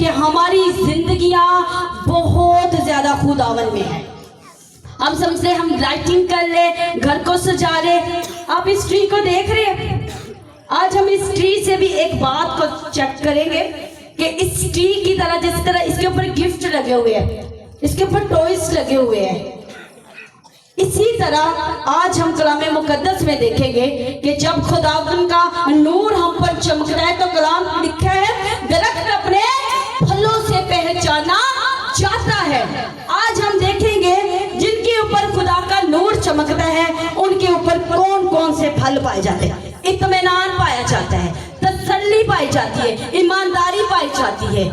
कि हमारी जिंदगियां बहुत ज्यादा खुदावन में है। हम समझते हम लाइटिंग कर ले, घर को सजा ले। आप इस ट्री को देख रहे हैं? आज हम इस ट्री से भी एक बात को चेक करेंगे कि इस ट्री की तरह, जिस तरह इसके ऊपर गिफ्ट लगे हुए हैं, इसके ऊपर टॉयज लगे हुए हैं, इसी तरह आज हम कलाम मुकद्दस में देखेंगे कि जब खुदावन का नूर हम पर चमकता है तो कलाम लिखा है दरख्त अपने फलों से पहचाना जाता है। आज हम देखेंगे जिनके ऊपर खुदा का नूर चमकता है उनके ऊपर कौन कौन से फल पाए जाते हैं। इत्मीनान पाया जाता है, तसल्ली पाई जाती है, ईमानदारी पाई जाती है,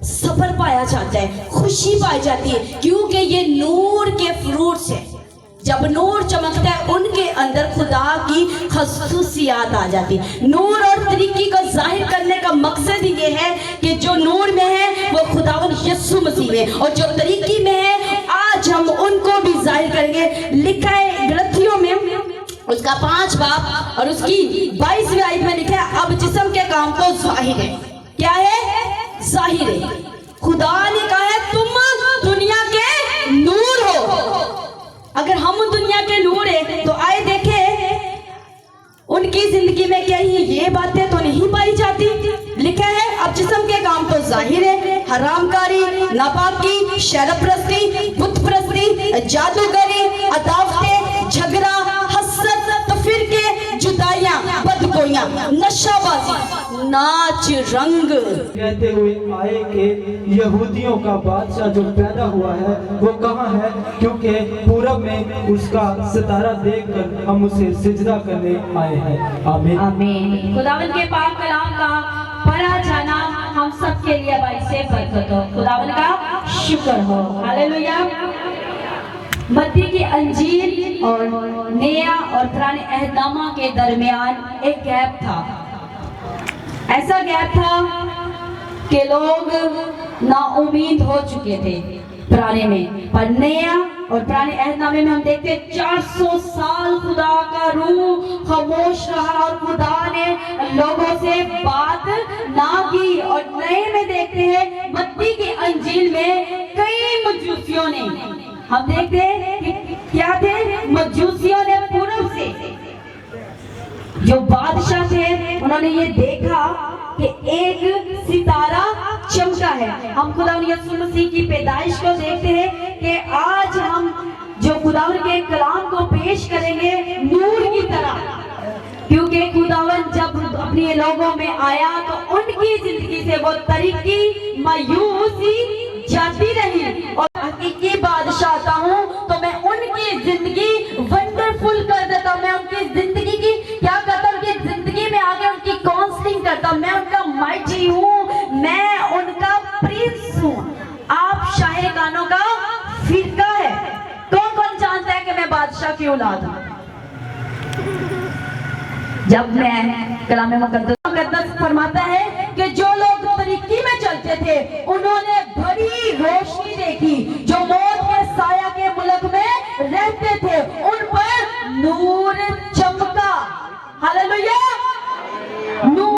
सब्र पाया जाता है, खुशी पाई जाती है, क्योंकि ये नूर के फ्रूट्स है। जब नूर चमकता है उनके अंदर खुदा की खसूसियात आ जाती है। नूर और तरीकी को जाहिर करने का मकसद ये है कि जो नूर में है वो खुदावन यीशु मसीह में, और जो तरीकी में है आज हम उनको भी जाहिर करेंगे। लिखा है गलतियों में उसका 5 बाब और उसकी 22वीं आयत में लिखा है अब जिस्म के काम तो जाहिर है। क्या है? जाहिर है। खुदा ने कहा है तुम दुनिया के नूर हो। अगर हम दुनिया के नूर है तो आए देखे उनकी जिंदगी में क्या ये बातें तो नहीं पाई जाती। लिखा है अब जिस्म के काम तो जाहिर है, हरामकारी, नापाकी, शरप्रस्ती, बुत प्रस्ती, जादूगरी, अदावतें, झगड़ा, हसद, तफरीके, जुदाइयां, बदगोइयां, नशाबाजी, नाच रंग। कहते हुए आए कि यहूदियों का बादशाह जो पैदा हुआ है वो कहाँ है, क्योंकि पूरब में उसका सितारा देखकर हम उसे सिजदा करने आए हैं। आमीन आमीन। खुदावन के पाक कलाम का पढ़ा जाना हम सब के लिए भाई से बरकत हो। खुदावन का शुक्र हो। हालेलुया। मत्ती की अंजील और नया और पुराने अहदनामा के दरमियान एक गैप था। ऐसा गैप था कि लोग नाउमीद हो चुके थे पुराने में, पर नया और पुराने अहदनामे में हम देखते 400 साल खुदा का रूह खामोश रहा और खुदा ने लोगों से बात ना की। और नए में देखते हैं मत्ती की अंजील में कई मजूसियों ने, हम देखते हैं कि क्या थे, मजूसियों ने पूरब से जो बादशाह थे उन्होंने ये देखा कि एक सितारा चमका है। हम खुदा यीशु मसीह की पैदाइश को देखते हैं कि आज हम जो खुदावन के कलाम को पेश करेंगे नूर की तरह, क्योंकि खुदावन जब अपने लोगों में आया तो उनकी जिंदगी से वो तरीकी मायूसी जाती रही। और हकीकी बादशाह आता हूँ तो मैं उनकी जिंदगी वंडरफुल कर देता हूँ। मैं उनकी जिंदगी की क्या करता हूँ, उनकी जिंदगी में आगे उनकी काउंसलिंग करता हूँ। मैं उनका माइटी हूँ, मैं उनका प्रिंस हूँ। आप शायर गानों का फिरका है। कौन कौन जानता है कि मैं बादशाह की औलाद हूँ? जब मैं कलाम मुकद्दस फरमाता है कि जो लोग तरीकी में चलते थे उन्होंने बड़ी रोशनी देखी, जो मौत के साया के मुल्क में रहते थे उन पर नूर चमका। हालेलुया। नूर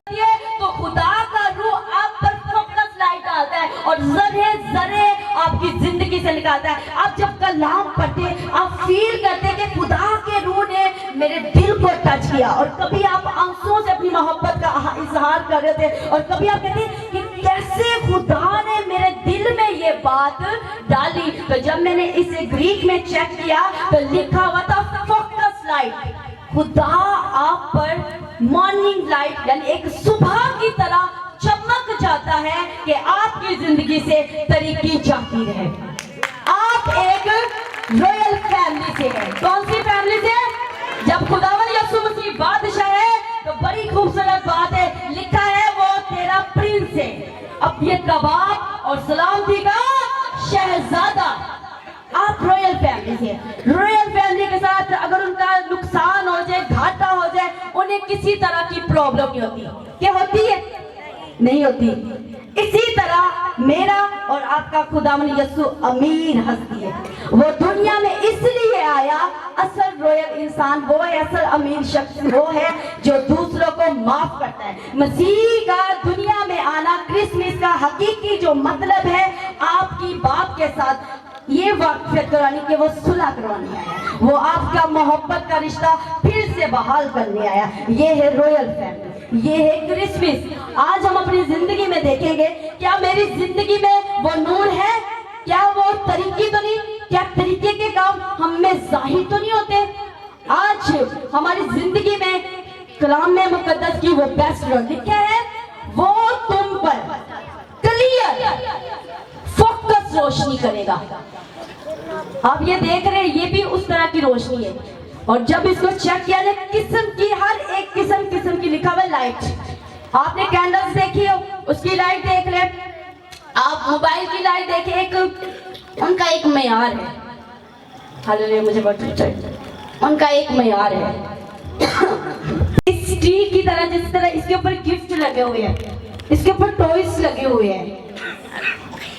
तो खुदा का रूह आप पर फोकस लाइट डालता है और जरे जरे आपकी जिंदगी से निकालता है। आप जब कलाम पढ़ते आप फील करते कि खुदा के रूह ने मेरे दिल को टच किया। और कभी आप आंसुओं से अपनी मोहब्बत का इजहार कर रहे थे और कभी आप कहते कि कैसे खुदा ने मेरे दिल में ये बात डाली। तो जब मैंने इसे ग्रीक में चेक किया तो लिखा हुआ था फोकस लाइट। खुदा आप पर मॉर्निंग लाइट यानी एक सुबह की तरह चमक जाता है कि आपकी जिंदगी से तरीकी जाती रहे। आप एक रॉयल फैमिली से हैं। कौन सी फैमिली से? जब खुदावन यीशु मसीह बादशाह है तो बड़ी खूबसूरत बात है, लिखा है वो तेरा प्रिंस है, अबियत का बाप और सलामती का शहजादा। आप रॉयल फैमिली से। रॉयल फैमिली के साथ अगर उनका नुकसान हो जाए, घाटा हो जाए, उन्हें किसी तरह की प्रॉब्लम नहीं होती। क्या होती है? नहीं होती। इसी तरह मेरा और आपका खुदावन यीशु अमीर हस्ती है। वो दुनिया में इसलिए आया, असल रॉयल इंसान वो है, असल अमीर शख्स वो है जो दूसरों को माफ करता है। मसीह का दुनिया में आना, क्रिसमस का हकीकी जो मतलब है, आपकी बाप के साथ ये वाक़फ़ियत करानी कि वो सुलह करवाने आया, वो आपका मोहब्बत का रिश्ता फिर से बहाल करने आया। ये है रॉयल फैमिली, ये है क्रिसमस। आज हम अपनी जिंदगी में देखेंगे, क्या मेरी जिंदगी में वो नूर है? क्या वो तरीके तो नहीं, क्या तरीके के काम हम में जाहिर तो नहीं होते? आज हमारी जिंदगी में कलाम में मुकद्दस की वो बेस्ट रोल लिखा है, वो तुम पर क्लियर फोकस रोशनी करेगा। आप ये देख रहे हैं, ये भी उस तरह की रोशनी है। और जब इसको चेक किया जाए, किस्म की हर एक किस्म की लिखा हुआ लाइट। आपने कैंडल्स देखी हो, उसकी लाइट देख ले, आप मोबाइल की लाइट देखे, एक उनका एक मेयार है। हालेलुया, मुझे बहुत उनका एक मेयार है। इस ट्री की तरह, जिस तरह इसके ऊपर गिफ्ट लगे हुए हैं, इसके ऊपर टॉयज लगे हुए हैं,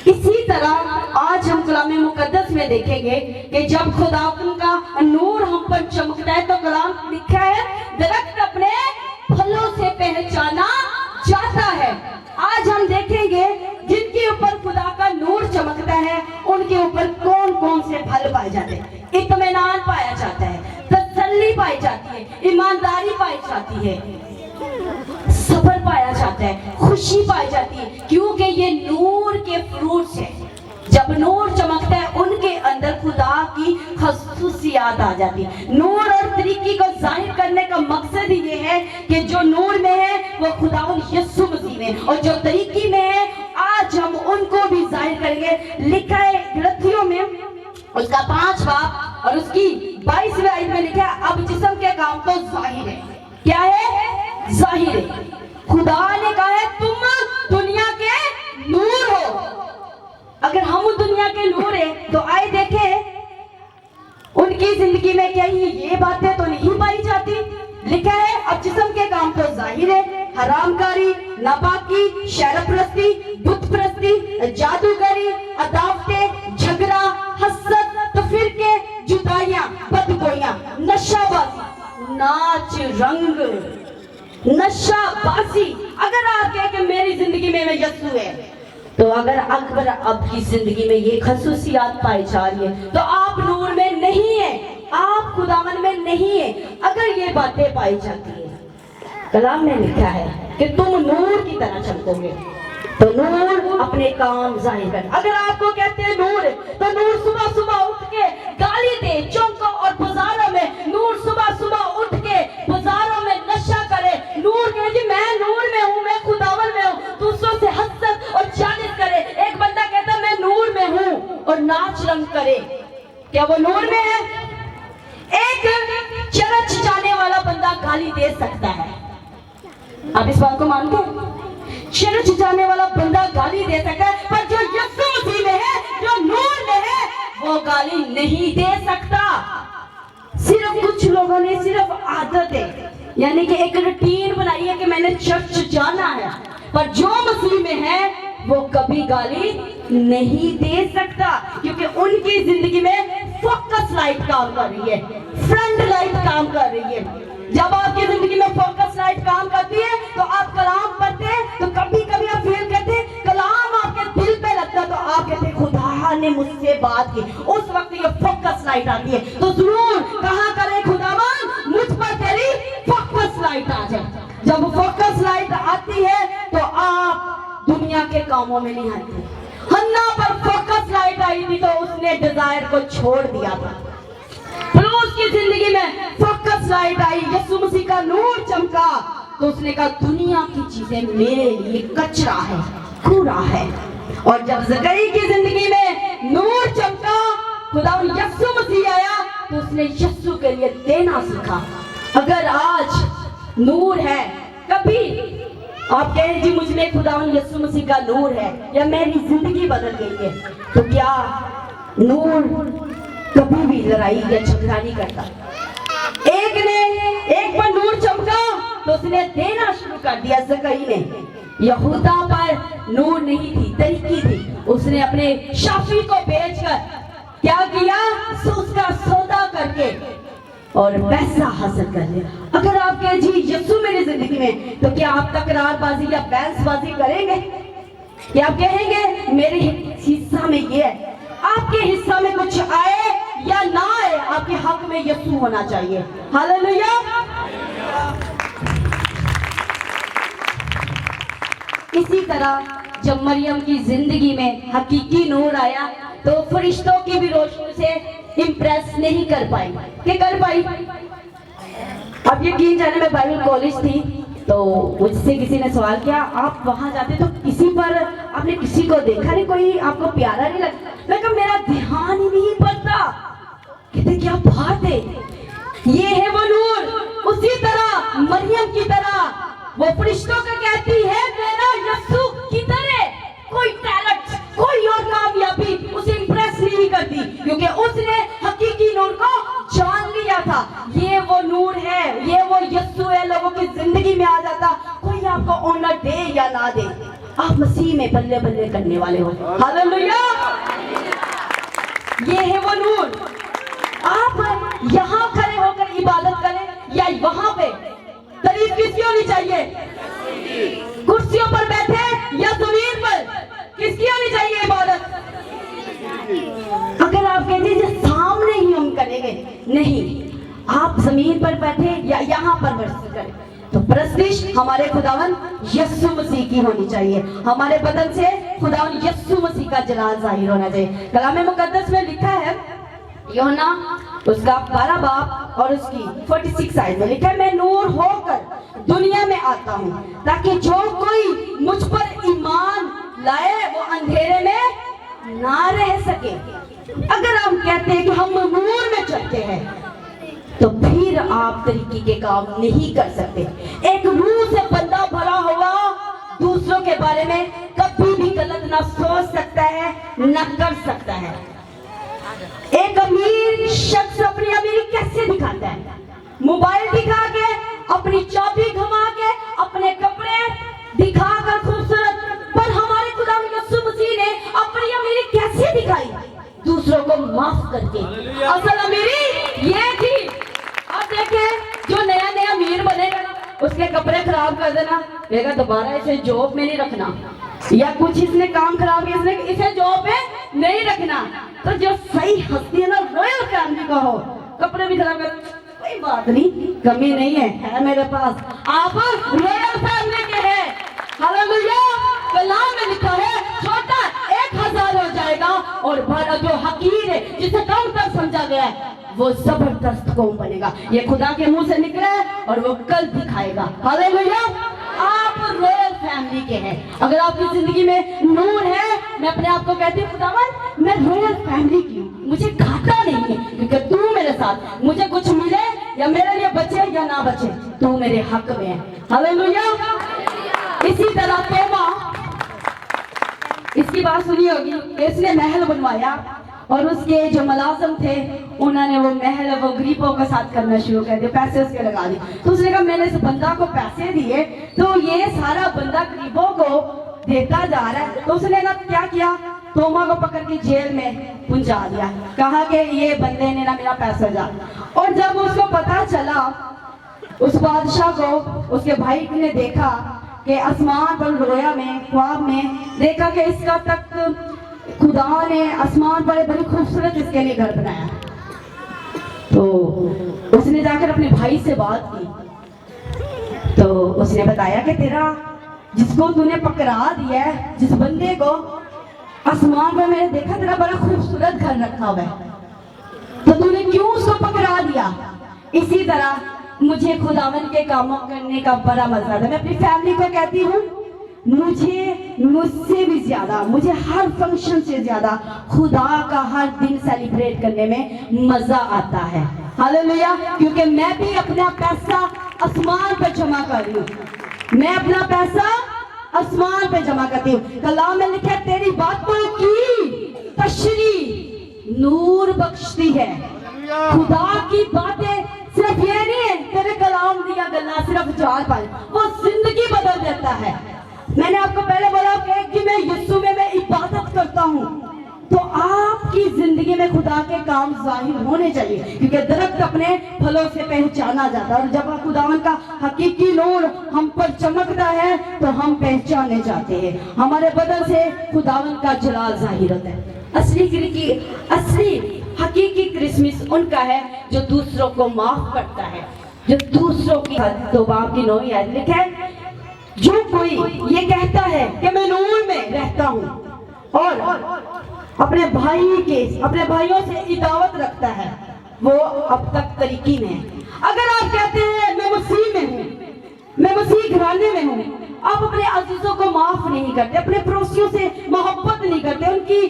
इसी तरह आज हम कलाम मुकद्दस में देखेंगे कि जब खुदा का नूर हम पर चमकता है तो कलाम लिखा है, दरख्त अपने फलों से पहचाना जाता है। आज हम देखेंगे जिनके ऊपर खुदा का नूर चमकता है, उनके ऊपर कौन कौन से फल पाए जाते हैं। इत्मीनान पाया जाता है, तसल्ली पाई जाती है, ईमानदारी पाई जाती है, सब्र पाया जाता है, खुशी पाई जाती है, क्योंकि ये नूर के फ्रूट्स हैं। जब नूर चमकता है, उनके अंदर खुदा की खसूसियात आ जाती है। नूर और तरीकी को जाहिर करने का मकसद ही ये है कि जो नूर में है वो खुदा यीशु मसीह में, और जो तरीकी में है आज हम उनको भी जाहिर करेंगे। लिखा है गलतियों में उसका 5 बाब और उसकी 22वें आयत में लिखा है, अब जिस्म के काम तो जाहिर है। क्या है? जाहिर है। खुदा ने कहा है तुम दुनिया के नूर हो। अगर हम दुनिया के नूर हैं तो आए देखें उनकी जिंदगी में क्या ये बातें तो नहीं पाई जाती। लिखा है अब जिस्म के काम तो जाहिर है, हरामकारी, नापाकी, शरप्रस्ती, बुत प्रस्ती, जादूगरी, अदावतें, झगड़ा, हसद, तफरीके, जुदाइयां, बदगोइयां, नशाबाजी, नाच रंग, नशाबाजी। अगर आप कहें कि मेरी जिंदगी में यीशु है, तो अगर अकबर आपकी जिंदगी में ये खसूसियात पाई जा रही है तो आप नूर में नहीं है, आप खुदावन में नहीं है। अगर ये बातें पाई जाती है, कलाम में लिखा है कि तुम नूर की तरह चमकोगे, तो नूर अपने काम जाहिर कर। अगर आपको कहते हैं नूर, तो नूर सुबह सुबह उठ के गाली दे चौकों और बाजारों में, नूर सुबह सुबह उठ के बाजारों में नशा करे, नूर कहे जी मैं नूर में हूँ, मैं खुदावन में हूँ, दूसरों से हसद और जालिस करे। एक बंदा कहता मैं नूर में हूँ और नाच रंग करे, क्या वो नूर में है? एक चर्च जाने वाला बंदा गाली दे सकता है, आप इस बात को मानते हैं? चर्च जाने वाला बंदा गाली दे सकता है, पर जो यीशु मसीह में है, जो नूर में है, वो गाली नहीं दे सकता। सिर्फ कुछ लोगों ने सिर्फ आदत है, यानी कि एक रूटीन बनाई है कि मैंने चर्च जाना है, पर जो मसीह में है वो कभी गाली नहीं दे सकता, क्योंकि उनकी जिंदगी में फोकस लाइट काम कर रही है, फ्रंट लाइट काम कर रही है। जब आपकी जिंदगी में फोकस लाइट काम करती है तो आप कलाम पढ़ते हैं, तो कभी कभी आप फील करते हैं कलाम आपके दिल पे लगता है, तो आप कहते हैं खुदा ने मुझसे बात की। उस वक्त ये फोकस लाइट आती है, तो जरूर कहा करे खुदावन मुझ पर तेरी फोकस लाइट आ जाए। जब फोकस लाइट आती है तो आप दुनिया के कामों में नहीं आते। हन्ना पर फोकस लाइट आई थी तो उसने डिजायर को छोड़ दिया था, उसकी जिंदगी में फोकस लाइट आई, यीशु मसीह का नूर चमका, तो उसने कहा दुनिया की चीजें मेरे लिए कचरा है, कूड़ा है। और जब ज़करी की जिंदगी में नूर चमका, खुदा यीशु मसीह आया, तो उसने यीशु के लिए देना सीखा। अगर आज नूर है, कभी आप कहें जी मुझ में खुदा यीशु मसीह का नूर है या मेरी जिंदगी बदल गई है, तो क्या नूर कभी भी लड़ाई या झगड़ा नहीं करता। एक पर नूर चमका तो उसने देना शुरू कर दिया। ज़करी ने यहूदा पर नूर नहीं थी, तरीकी थी, उसने अपने शाफी को भेजकर क्या किया? उसका सौदा करके और पैसा हासिल कर लिया। अगर आप कहें जी यीशु मेरी जिंदगी में, तो क्या आप तकरारबाजी या बहसबाजी करेंगे? क्या आप कहेंगे मेरे हिस्सा में ये है? आपके हिस्सा में कुछ आए या ना आए, आपके हक में यीशु होना चाहिए। हालेलुया। इसी तरह जब मरियम की जिंदगी में हकीकी नूर आया, तो फरिश्तों की भी रोशनी से इम्प्रेस नहीं कर पाई। क्या कर पाई? अब यकीन जाने में बाइबल कॉलेज थी, तो मुझसे किसी ने सवाल किया, आप वहां जाते तो किसी पर आपने किसी को देखा नहीं, कोई आपको प्यारा नहीं लगा? मैं कहा मेरा ध्यान ही नहीं पड़ता। कहते क्या बात है, ये है वो नूर। उसी तरह मरियम की तरह वो फरिश्तों को कहती है मेरा यीशु की तरह। कोई टैलेंट, कोई और कामयाबी उसे इंप्रेस नहीं करती, क्योंकि उसने हकीकी नूर को जान लिया था। ये वो नूर है, ये वो यीशु है, लोगों की जिंदगी में आ जाता। कोई आपको ऑनर दे या ना दे, आप मसीह में बल्ले बल्ले करने वाले हो। हालेलुया। ये है वो नूर। आप यहाँ खड़े होकर इबादत करें या वहां पे, तारीफ किसकी होनी चाहिए? कुर्सियों पर बैठे या जमीन पर, किसकी होनी चाहिए इबादत? अगर आप कहते हैं सामने ही हम करेंगे, नहीं, आप जमीन पर बैठे या यहाँ पर वर्शिप करें, तो प्रस्तिश हमारे खुदावन यीशु मसीह की होनी चाहिए। हमारे बदन से खुदावन यीशु मसीह का जलाल जाहिर होना चाहिए। कलाम मुकद्दस में लिखा है, यूहन्ना उसका 12 बाब और उसकी 46 आयत में लिखा है, मैं नूर होकर दुनिया में आता हूँ ताकि जो कोई मुझ पर ईमान लाए वो अंधेरे में ना रह सके। अगर हम कहते हैं कि हम नूर में चलते हैं, तो फिर आप तरीके के काम नहीं कर सकते। एक रूह से बंदा भरा हुआ दूसरों के बारे में कभी भी गलत ना सोच सकता है, ना कर सकता है। एक अमीर शख्स अपनी अमीरी कैसे दिखाता है? मोबाइल दिखा के, अपनी चाबी घुमा के, अपने कपड़े दिखाकर खूबसूरत। पर हमारे खुदा यीशु मसीह ने अपनी अमीरी कैसे दिखाई? दूसरों को माफ करके। असल अमीरी ये थी। अब देखें, जो नया नया अमीर बनेगा ना, उसके कपड़े खराब कर देना, कहेगा दोबारा इसे जॉब में नहीं रखना, या कुछ इसने काम खराब किया, इसने इसे जॉब में नहीं रखना। तो जो सही हस्ती है ना, रॉयल फैमिली का हो, कपड़े भी खराब कर, कोई बात नहीं, कमी नहीं है मेरे पास, आप रॉयल फैमिली के हैं। हालेलुया। कलाम में लिखा है, छोटा 1000 हो जाएगा और बड़ा जो हकीर है, जिसे कम तक समझा गया है, वो जबरदस्त कौम बनेगा। ये खुदा के मुंह से निकला है और वो कल दिखाएगा। हालेलुया। आप रॉयल फैमिली के हैं। अगर आपकी जिंदगी में नूर है, मैं अपने आप को कहती हूँ खुदावन मैं रॉयल फैमिली की हूँ, मुझे घाटा नहीं है, क्योंकि तू मेरे साथ, मुझे कुछ मिले या मेरे लिए बचे या ना बचे, तू मेरे हक में है। हालेलुया। इसी तरह तोबा, इसकी बात सुनी होगी, इसने महल बनवाया और उसके जो मुलाजिम थे उन्होंने वो महल वो गरीबों के साथ करना शुरू कर दिया, पैसे उसके लगा दिए। तो उसने कहा मैंने इस बंदा को पैसे दिए तो ये सारा बंदा गरीबों को देता जा रहा है। तो उसने ना क्या किया, तोमा को पकड़ के जेल में पहुंचा दिया, कहा कि ये बंदे ने ना मेरा पैसा जा। और जब उसको पता चला, उस बादशाह को उसके भाई ने देखा कि आसमान पर रोया में ख्वाब में देखा कि इसका तक खुदा ने आसमान पर बड़ी खूबसूरत इसके लिए घर बनाया। तो उसने जाकर अपने भाई से बात की, तो उसने बताया कि तेरा जिसको तूने पकड़ा दिया है, जिस बंदे को आसमान पर मैंने देखा तेरा बड़ा खूबसूरत घर रखा हुआ है, तो तूने क्यों उसको पकड़ा दिया? इसी तरह मुझे खुदावन के कामों करने का बड़ा मजा आता है। मैं अपनी फैमिली को कहती हूँ, मुझसे भी ज्यादा, मुझे हर फंक्शन से ज्यादा खुदा का हर दिन सेलिब्रेट करने में मजा आता है। हालेलुया। क्योंकि मैं भी अपना पैसा आसमान पे जमा कर रही हूँ, मैं अपना पैसा आसमान पे जमा करती हूँ। कलाम में लिखा है, तेरी बातों की तशरी नूर बख्शती है। खुदा की बातें सिर्फ ये नहीं है तेरे कलाम दिया गल्ला सिर्फ 4-5, वो जिंदगी बदल देता है। मैंने आपको पहले बोला कि मैं यीशु में मैं इबादत करता हूँ, तो आपकी जिंदगी में खुदा के काम जाहिर होने चाहिए, क्योंकि दरख्त अपने फलों से पहचाना जाता है। और जब खुदावन का हकीकी नूर हम पर चमकता है तो हम पहचाने जाते हैं, हमारे बदन से खुदावन का जलाल जाहिर होता है। असली हकीकी क्रिसमस उनका है जो दूसरों को माफ करता है, जो दूसरों की तौबा की 9 आयत लिखा है, जो कोई ये कहता है कि मैं नूर में रहता हूँ और अपने भाइयों से इदावत रखता है, वो अब तक तरीकी में है। अगर आप कहते हैं मैं मसीह में हूँ, मैं मसीह घराने में हूँ, आप अपने अजीजों को माफ नहीं करते, अपने पड़ोसियों से मोहब्बत नहीं करते, उनकी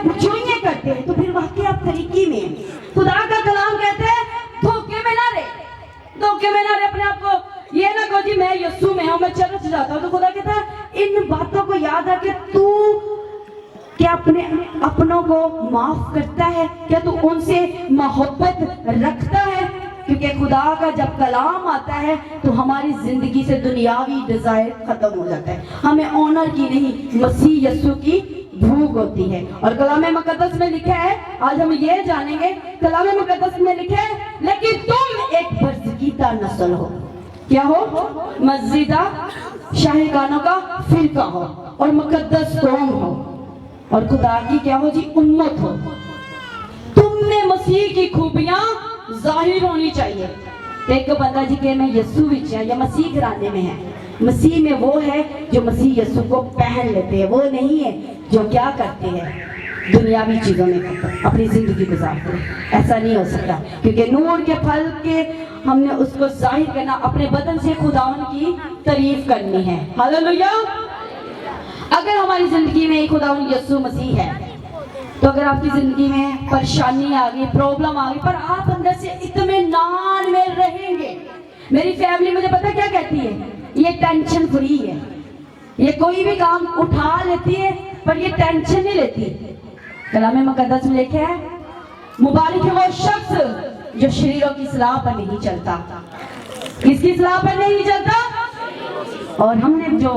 बुझोइयां करते हैं, तो फिर वाकई आप तरीकी में हैं। खुदा का कलाम कहते हैं धोखे में ना रहे, अपने आप को ये ना कहो जी मैं यीशु में हूँ, मैं चर्च जाता हूँ। तो खुदा कहता है इन बातों को याद रख के तू क्या अपने अपनों को माफ करता है, क्या तू उनसे मोहब्बत रखता है? क्योंकि खुदा का जब कलाम आता है तो हमारी जिंदगी से दुनियावी डिजायर खत्म हो जाता है, हमें ऑनर की नहीं मसीह यीशु की भूख होती है। और कलाम मुकद्दस में लिखा है, आज हम ये जानेंगे, कलाम मुकद्दस में लिखा है लेकिन तुम एक बरज़कीता नस्ल हो। क्या हो? मस्जिदा शाहिकानों का फिरका हो और मुकद्दस कौम हो और खुदा की क्या हो जी उम्मत हो। तुमने मसीह की खूबियां जाहिर होनी चाहिए। एक बंदा जी के मैं यीशु विच है या मसीह घराने में है, मसीह में वो है जो मसीह यीशु को पहन लेते हैं, वो नहीं है जो क्या करते हैं दुनियावी चीजों में अपनी जिंदगी गुजारते हैं। ऐसा नहीं हो सकता, क्योंकि नूर के फल के हमने उसको जाहिर करना, अपने बदन से खुदावन की तारीफ करनी है। हालेलुया। अगर हमारी जिंदगी में खुदावन यीशु मसीह है तो अगर आपकी जिंदगी में परेशानी आ गई, प्रॉब्लम आ गई, पर आप अंदर से इत्मीनान में रहेंगे। मेरी फैमिली मुझे पता क्या कहती है, ये टेंशन फ्री है, ये कोई भी काम उठा लेती है पर ये टेंशन नहीं लेती। कलाम मुकद्दस में लिखा है मुबारक है वो शख्स जो शरीरों की सलाह पर नहीं चलता। किसकी सलाह पर नहीं चलता? और हमने जो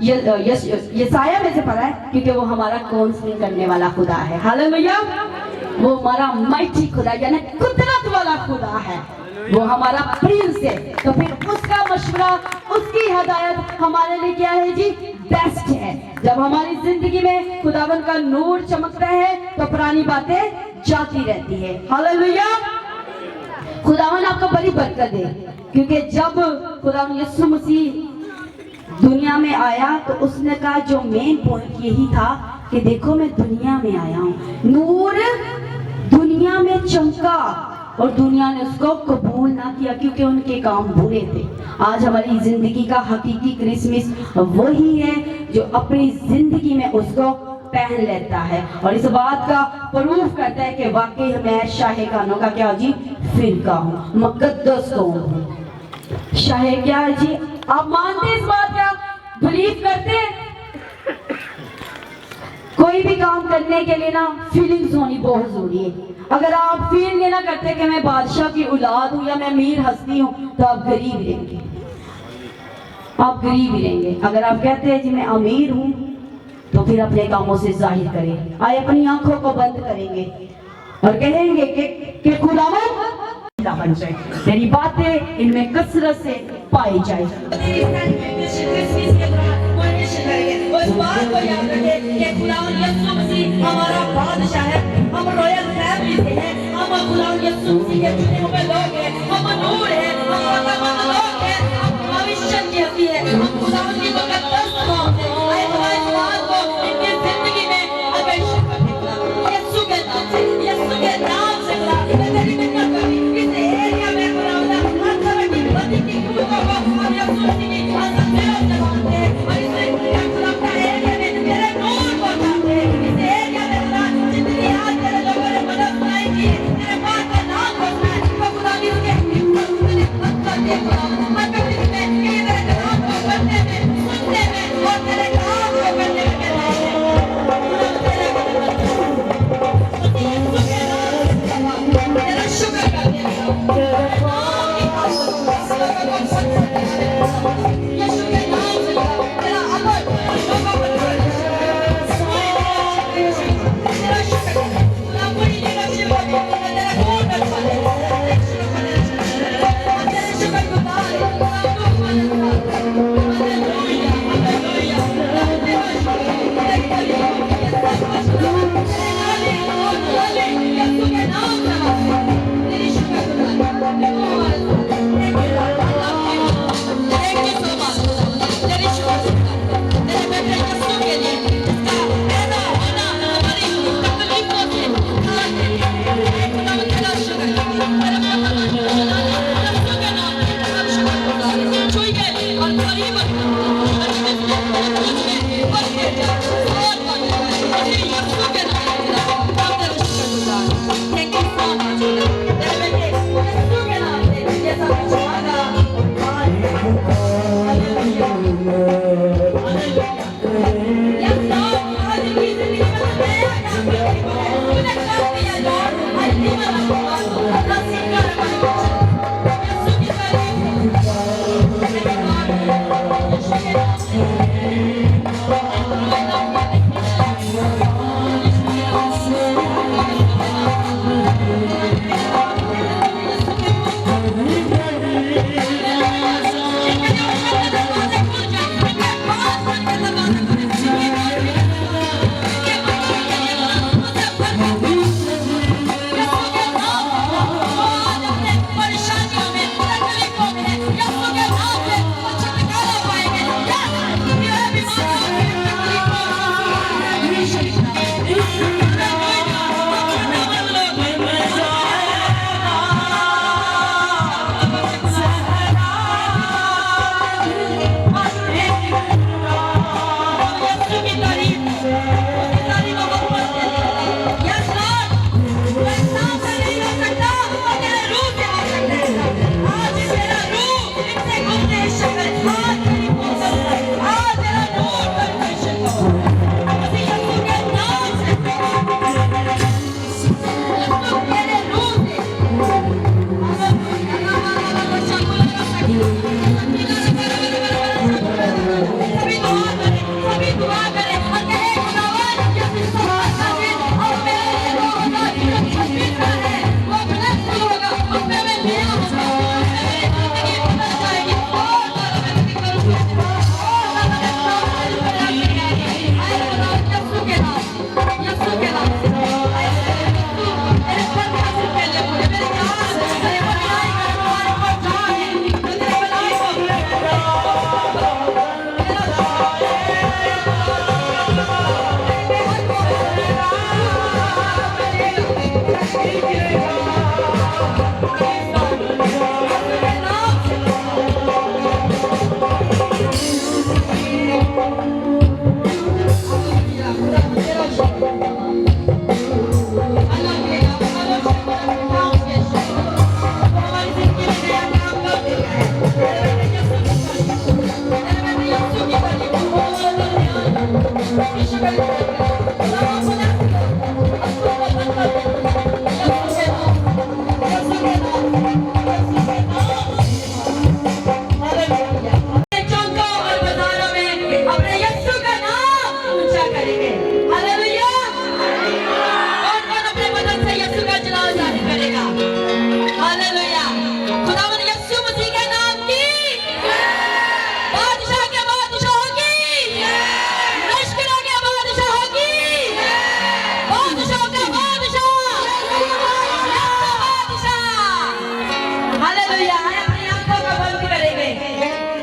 ये साया में से पढ़ा है, क्योंकि वो हमारा काउंसलिंग करने वाला खुदा है। हालेलुया। वो हमारा माइटी खुदा यानी कुदरत वाला खुदा है, वो हमारा प्रिंस है। तो फिर उसका मशवरा, उसकी हदायत हमारे लिए क्या है जी? बेस्ट है। जब हमारी जिंदगी में खुदावन का नूर चमकता है तो पुरानी बातें जाती रहती है। हालेलुया। खुदावन आपको बड़ी बरकत दे, क्योंकि जब खुदावन यीशु मसीह दुनिया में आया तो उसने कहा जो मेन पॉइंट यही था कि देखो मैं दुनिया में आया हूँ। नूर दुनिया में चमका और दुनिया ने उसको कबूल ना किया क्योंकि उनके काम बुरे थे। आज हमारी जिंदगी का हकीकी क्रिसमस वही है जो अपनी जिंदगी में उसको पहन लेता है और इस बात का प्रूफ करता है कि वाकई मैं शाहिकानों का क्या जी फिरका हूँ, मुकद्दस कौम हूँ। शाहे क्या है जी? आप मानते हैं इस बात का? बिलीव करते हैं? कोई भी काम करने के लिए ना फीलिंग्स होनी बहुत जरूरी है। अगर आप फील ये ना करते कि मैं बादशाह की औलाद हूँ या मैं अमीर हस्ती हूँ तो आप गरीब रहेंगे, आप गरीब ही रहेंगे। अगर आप कहते हैं जी मैं अमीर हूँ तो फिर अपने कामों से जाहिर करें, आए अपनी आंखों को बंद करेंगे और कहेंगे कि खुदावंद बन जाए, तेरी बातें इनमें कसरत से पाई जाए। उस बात को याद रखें कि खुदावंद यीशु मसीह हमारा बादशाह है, हम रॉयल फैमिली से हैं, हम खुदावंद यीशु मसीह के चुने हुए लोग हैं, हम नूर हैं, हम खुदावंद लोग हैं, हम भविष्य की हस्ती है, हम खुदावंद की मुकद्दस कौम हैं। आए हमारे इस बात को इनकी जिंदगी में अग्रेषण करने खुदा यीशु के नाम से, यीशु के नाम से खुदा तेरी मिन्नत करी इस एरिया में खुदावंद हर तरह की बदी की कुओं को हम यीशु मसीह की आजाद में मानते हैं और इसे खुदा का एरिया में तेरे नूर को चाहते हैं। इस एरिया में खुदा जितनी आज तेरे लोगों ने मदद बनाएगी तेरे पास का नाम होता है तो खुदा ने उसके मत कर दे खुदा मत कर दे कि मेरे नाम को करते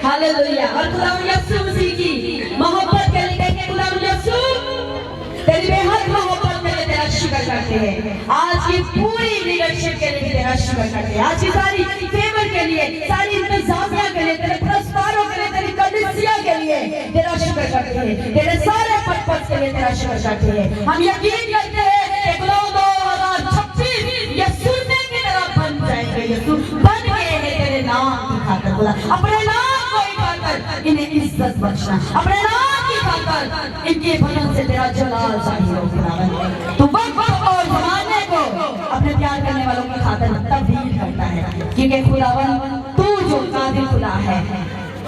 हालेलुया। और खुदावंद यीशु मसीह की मोहब्बत के लिए कहेंगे, खुदावंद यीशु तेरी बेहद मोहब्बत के लिए तेरा शुक्र करते हैं। आज की पूरी लीडरशिप के लिए तेरा शुक्र करते हैं। आज की सारी फेवर के लिए, सारी इंतजामिया के लिए, तेरे पुरस्कारों के लिए, तेरी कलीसिया के लिए तेरा शुक्र करते हैं। तेरे सारे पद के लिए तेरा शुक्र करते हैं। हम यकीन करते हैं कि खुदावंद 2026 यीशु ने की तरह बन जाएंगे। यीशु बन गए हैं तेरे नाम की खातिर। खुदा अपने नाम इन्हें इज्जत बख्शना, अपने नाम की खातिर इनके बदन से तेरा जलाल चाहिए हो खुदावंद। तू वक्त और जमाने को अपने प्यार करने वालों की खातिर तब्दील करता है, क्योंकि खुदावंद तू जो कादिर खुदा है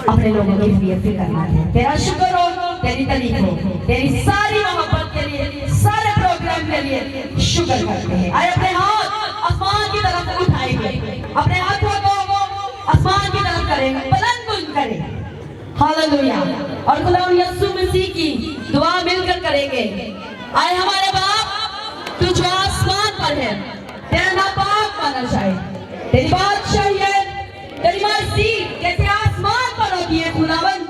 अपने लोगों की लिए फिक्र करना है। तेरा शुक्र हो, तेरी तारीफ हो, तेरी सारी मोहब्बत के लिए, सारे प्रोग्राम के लिए शुक्र करते हैं। आए अपने हाथ आसमान की तरफ उठाएंगे, अपने हाथों को आसमान की तरफ करेंगे, बुलंद करें। हालेलुया। और खुदावंद यीशु मसीह की दुआ मिलकर करेंगे। आए हमारे बाप, तू जो आसमान पर है, तेरा नाम पाक माना जाए, तेरी बादशाही है, तेरी मर्जी जैसे आसमान पर होती है खुदावंद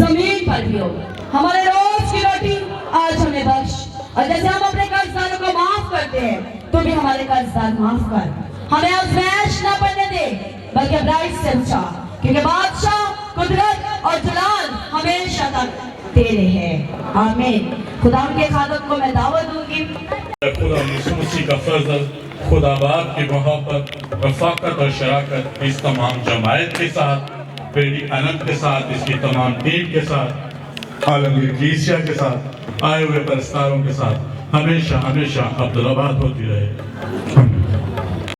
जमीन पर भी हो। हमारे रोज की रोटी आज हमें बख्श, और जैसे हम अपने कर्जदारों को माफ करते हैं, तू भी हमारे कर्जदार माफ कर। हमें आज़माइश न पड़ने दे, बल्कि बुराई से बचा, क्योंकि बादशाह, कुदरत और जलाल हमेशा तक तेरे हैं। आमीन। खुदा के खादम को मैं दावत दूंगी। खुदा यीशु मसीह का फजल, खुदा बाप की मोहब्बत, रफ़ाकत और शराकत इस तमाम जमायत के साथ, बेटी अनंत के साथ, इसकी तमाम टीम के साथ, आलमी कलीसिया के साथ, आए हुए परस्तारों के साथ हमेशा हमेशा अब्दुल्लाबाद होती रहे।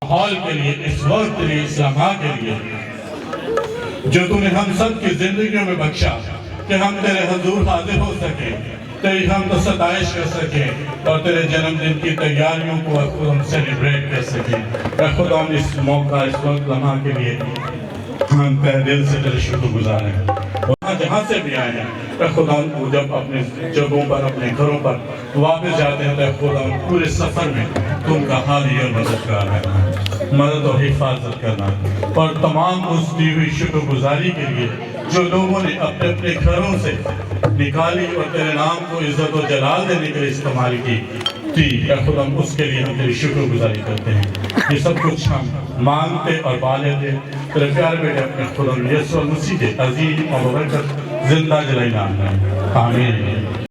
हॉल के लिए, इस वक्त के लिए, इस लम्हा के लिए जो तूने हम सब की जिंदगियों में बख्शा कि हम तेरे हुजूर हाजिर हो सके, तेरी हम तो सताइश कर सके और तेरे जन्मदिन की तैयारियों को हम सेलिब्रेट कर सके। खुदा हम इस मौका, इस वक्त लम्हा के लिए हम तहे दिल से तेरे शुक्रगुजार हैं। जहाँ से भी आए हैं खुदा को जब अपने जगहों पर, अपने घरों पर वापस जाते हैं तो खुदा पूरे सफर में तुमका हाली और मददगार है, मदद और हिफाजत करना। और तमाम उस दी हुई शुक्रगुजारी के लिए जो लोगों ने अपने अपने घरों से निकाली और तेरे नाम को इज्जत और जलाल देने के लिए इस्तेमाल की थी, खुदा उसके लिए हम तेरी शुक्रगुजारी करते हैं। ये सब कुछ हम मांगते और पाले थे तेरे प्यारे बेटे अपने खुदा यीशु मसीह के अजीम और बरकत जिंदा जलाई नाम में। आमीन।